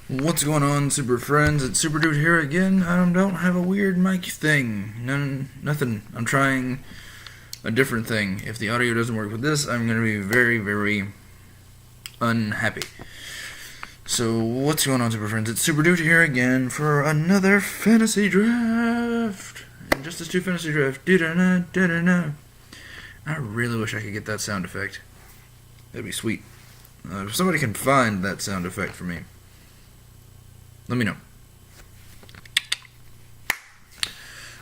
What's going on, Super Friends? It's SuperDude here again. I don't have a weird mic thing. Nothing. I'm trying a different thing. If the audio doesn't work with this, I'm going to be very, very unhappy. So, what's going on, Super Friends? It's SuperDude here again for another fantasy draft. Injustice 2 fantasy draft. Da-da-na. I really wish I could get that sound effect. That'd be sweet. If somebody can find that sound effect for me, let me know.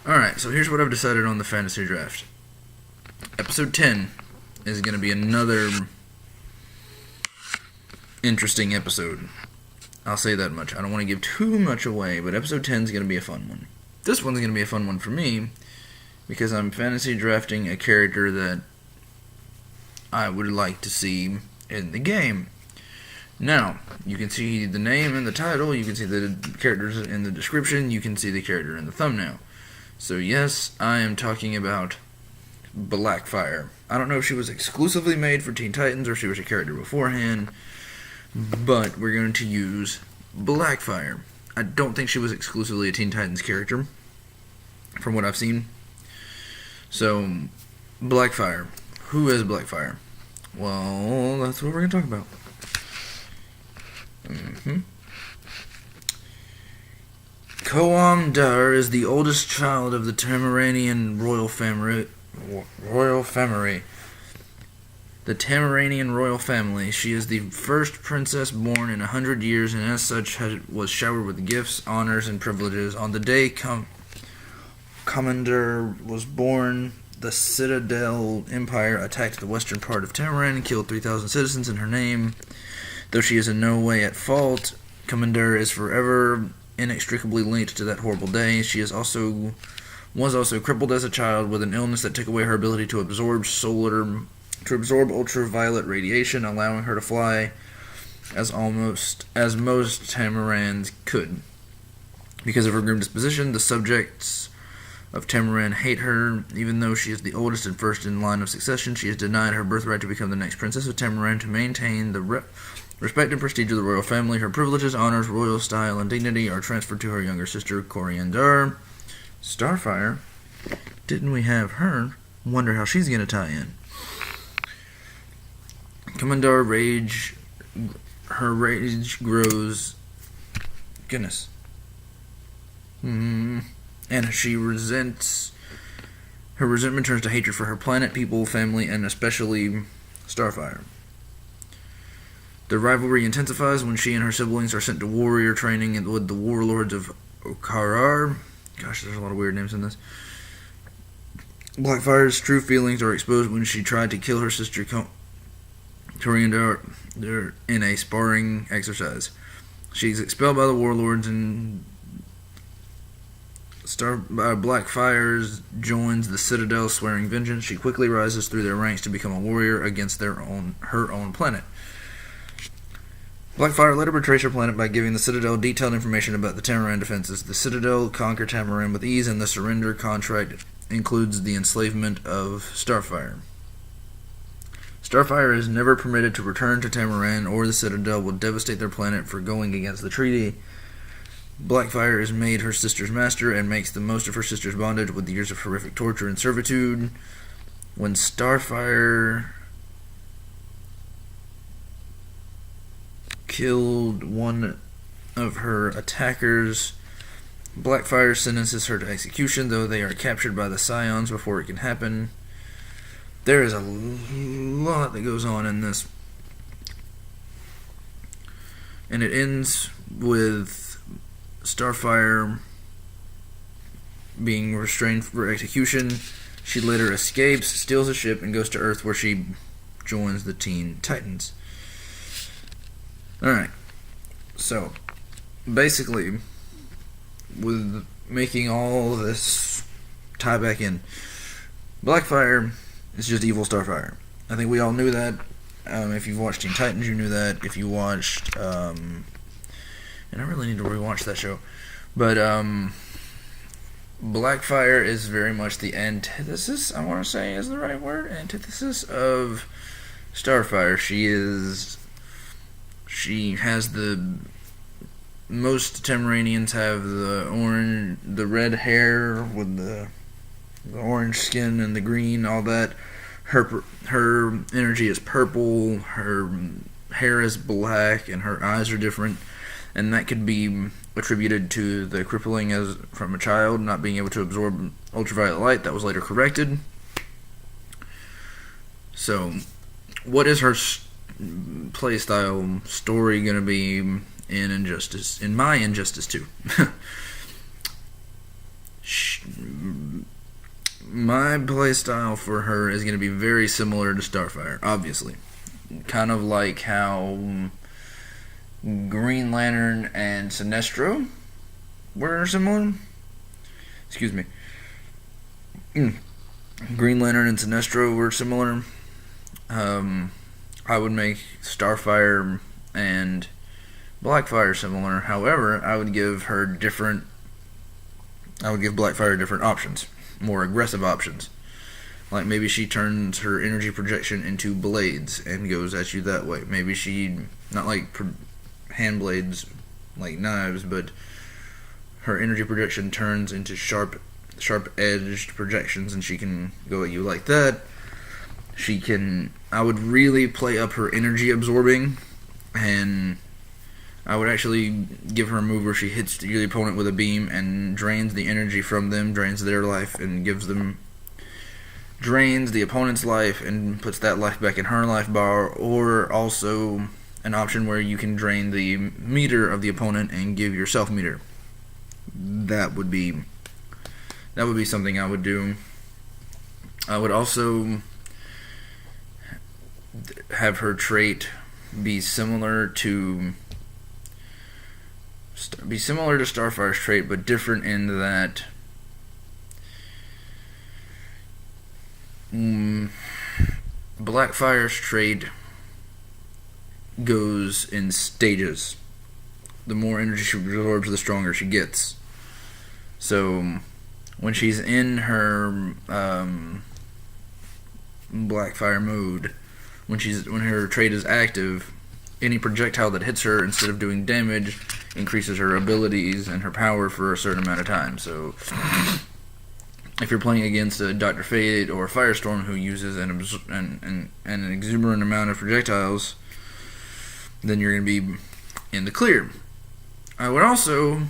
Alright, so here's what I've decided on the fantasy draft. Episode 10 is going to be another interesting episode. I'll say that much. I don't want to give too much away, but episode 10 is going to be a fun one. This one's going to be a fun one for me because I'm fantasy drafting a character that I would like to see in the game. Now, you can see the name in the title, you can see the characters in the description, you can see the character in the thumbnail. So yes, I am talking about BlackFire. I don't know if she was exclusively made for Teen Titans or she was a character beforehand, but we're going to use BlackFire. I don't think she was exclusively a Teen Titans character, from what I've seen. So, BlackFire. Who is BlackFire? Well, that's what we're going to talk about. Dar is the oldest child of the Tamaranian royal family. The Tamaranian royal family. She is the first princess born in 100 years, and as such was showered with gifts, honors, and privileges. On the day Commander was born, the Citadel Empire attacked the western part of Tamaran and killed 3,000 citizens in her name. Though she is in no way at fault, Commander is forever inextricably linked to that horrible day. She was also crippled as a child with an illness that took away her ability to absorb ultraviolet radiation, allowing her to fly as most Tamarans could. Because of her grim disposition, the subjects of Tamaran hate her. Even though she is the oldest and first in line of succession, she is denied her birthright to become the next princess of Tamaran. To maintain the respect and prestige of the royal family, her privileges, honors, royal style, and dignity are transferred to her younger sister, Coriandar. Starfire. Didn't we have her? Wonder how she's going to tie in. Commander her rage grows. Goodness. And she resents. Her resentment turns to hatred for her planet, people, family, and especially Starfire. The rivalry intensifies when she and her siblings are sent to warrior training with the warlords of Okarar. Gosh, there's a lot of weird names in this. BlackFire's true feelings are exposed when she tried to kill her sister Coriandar in a sparring exercise. She's expelled by the warlords and BlackFire joins the Citadel, swearing vengeance. She quickly rises through their ranks to become a warrior against her own planet. BlackFire later betrays her planet by giving the Citadel detailed information about the Tamaran defenses. The Citadel conquer Tamaran with ease, and the surrender contract includes the enslavement of Starfire. Starfire is never permitted to return to Tamaran, or the Citadel will devastate their planet for going against the treaty. BlackFire is made her sister's master and makes the most of her sister's bondage with years of horrific torture and servitude. When Starfire killed one of her attackers, BlackFire sentences her to execution, though they are captured by the Scions before it can happen. There is a lot that goes on in this. And it ends with Starfire being restrained for execution. She later escapes, steals a ship, and goes to Earth, where she joins the Teen Titans. Alright, so basically, with making all this tie back in, BlackFire is just evil Starfire. I think we all knew that. If you've watched Teen Titans, you knew that. If you watched, and I really need to rewatch that show, but BlackFire is very much the antithesis, I want to say is the right word, antithesis of Starfire. She has the most Tamaranians have the red hair with the orange skin and the green, all that. Her energy is purple, her hair is black, and her eyes are different, and that could be attributed to the crippling as from a child, not being able to absorb ultraviolet light. That was later corrected. So, what is her playstyle story going to be in Injustice? In my Injustice 2. My playstyle for her is going to be very similar to Starfire, obviously. Kind of like how Green Lantern and Sinestro were similar. Excuse me. Green Lantern and Sinestro were similar. I would make Starfire and BlackFire similar. However, I would give BlackFire different options, more aggressive options. Like maybe she turns her energy projection into blades and goes at you that way. Maybe she, not like hand blades like knives, but her energy projection turns into sharp edged projections and she can go at you like that. I would really play up her energy absorbing, and I would actually give her a move where she hits the opponent with a beam and drains the energy from them, drains their life, and drains the opponent's life and puts that life back in her life bar. Or also an option where you can drain the meter of the opponent and give yourself meter. That would be something I would do. I would also have her trait be similar to Starfire's trait, but different in that BlackFire's trait goes in stages. The more energy she absorbs, the stronger she gets. So when she's in her BlackFire mode, when her trait is active, any projectile that hits her, instead of doing damage, increases her abilities and her power for a certain amount of time. So if you're playing against a Dr. Fate or a Firestorm who uses an exuberant amount of projectiles, then you're going to be in the clear. I would also,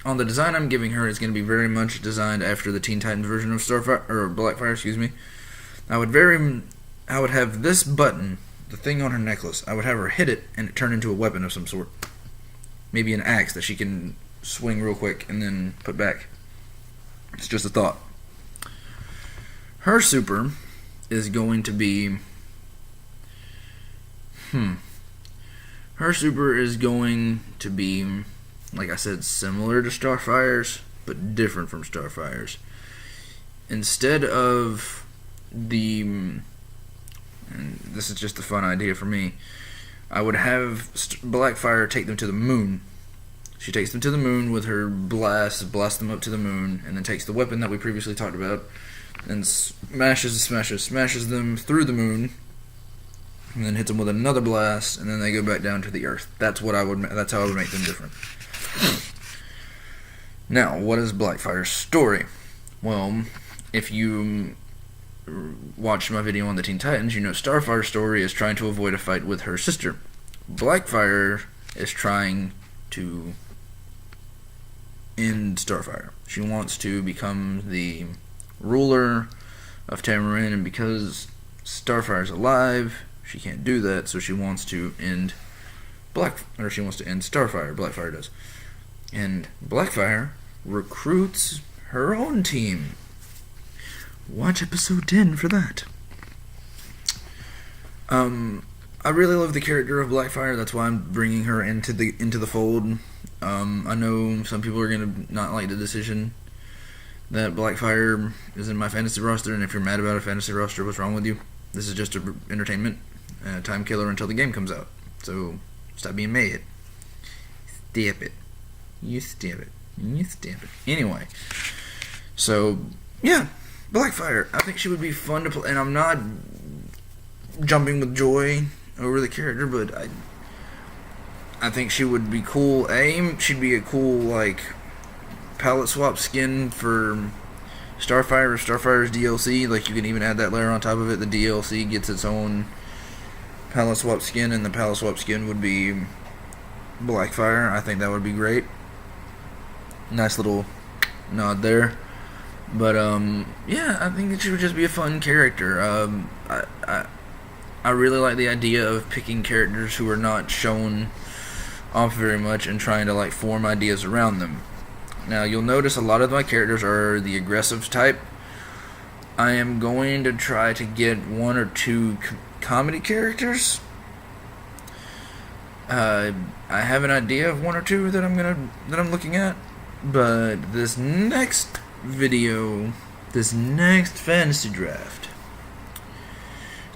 on the design I'm giving her, is going to be very much designed after the Teen Titans version of BlackFire, excuse me. I would have this button, the thing on her necklace, I would have her hit it and it turn into a weapon of some sort. Maybe an axe that she can swing real quick and then put back. It's just a thought. Her super is going to be... Her super is going to be, like I said, similar to Starfire's, but different from Starfire's. Instead of and this is just a fun idea for me, I would have BlackFire take them to the moon. She takes them to the moon with her blasts them up to the moon, and then takes the weapon that we previously talked about and smashes them through the moon, and then hits them with another blast, and then they go back down to the earth. That's how I would make them different. Now, what is BlackFire's story? Well, if you watched my video on the Teen Titans, you know Starfire's story is trying to avoid a fight with her sister. BlackFire is trying to end Starfire. She wants to become the ruler of Tamaran, and because Starfire's alive, she can't do that, so she wants to end Starfire. BlackFire does. And BlackFire recruits her own team. Watch episode 10 for that. I really love the character of BlackFire. That's why I'm bringing her into the fold. I know some people are gonna not like the decision that BlackFire is in my fantasy roster, and if you're mad about a fantasy roster, what's wrong with you? This is just a entertainment, time killer until the game comes out. So stop being mad. Stop it. You stop it. Anyway, so yeah. BlackFire, I think she would be fun to play, and I'm not jumping with joy over the character, but I think she would be cool. She'd be a cool, like, palette swap skin for Starfire or Starfire's DLC. Like, you can even add that layer on top of it. The DLC gets its own palette swap skin, and the palette swap skin would be BlackFire. I think that would be great. Nice little nod there. But yeah, I think that she would just be a fun character. I really like the idea of picking characters who are not shown off very much and trying to, like, form ideas around them. Now, you'll notice a lot of my characters are the aggressive type. I am going to try to get 1 or 2 comedy characters. I have an idea of 1 or 2 that I'm looking at, but this next video, this next fantasy draft,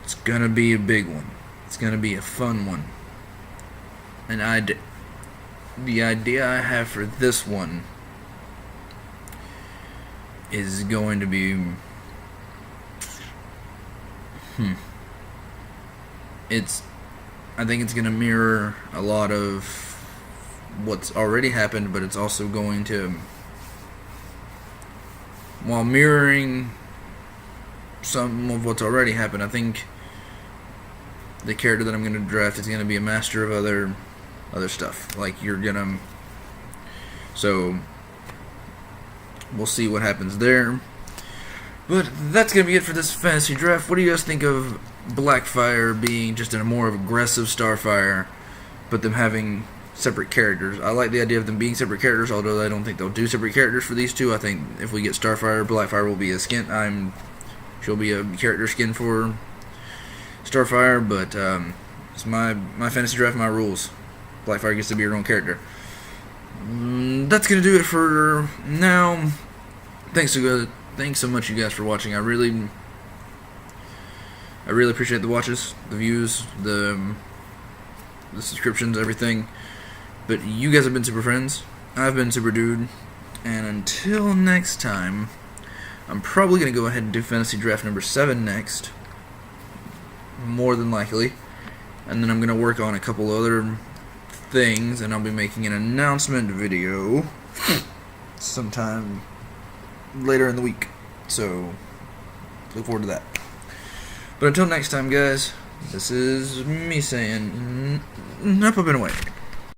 it's gonna be a big one. It's gonna be a fun one. And the idea I have for this one is going to be I think it's gonna mirror a lot of what's already happened, but it's also going to, while mirroring some of what's already happened, I think the character that I'm going to draft is going to be a master of other stuff. Like, so we'll see what happens there. But that's going to be it for this fantasy draft. What do you guys think of BlackFire being just a more aggressive Starfire, but them having separate characters? I like the idea of them being separate characters, although I don't think they'll do separate characters for these two. I think if we get Starfire, BlackFire will be a skin. She'll be a character skin for Starfire, but it's my fantasy draft, my rules. BlackFire gets to be her own character. That's gonna do it for now. Thanks so much, you guys, for watching. I really appreciate the watches, the views, the subscriptions, everything. But you guys have been SuperFriends. I've been SuperDude, and until next time, I'm probably gonna go ahead and do fantasy draft number 7 next, more than likely, and then I'm gonna work on a couple other things, and I'll be making an announcement video sometime later in the week, so look forward to that. But until next time, guys, this is me saying, up and away.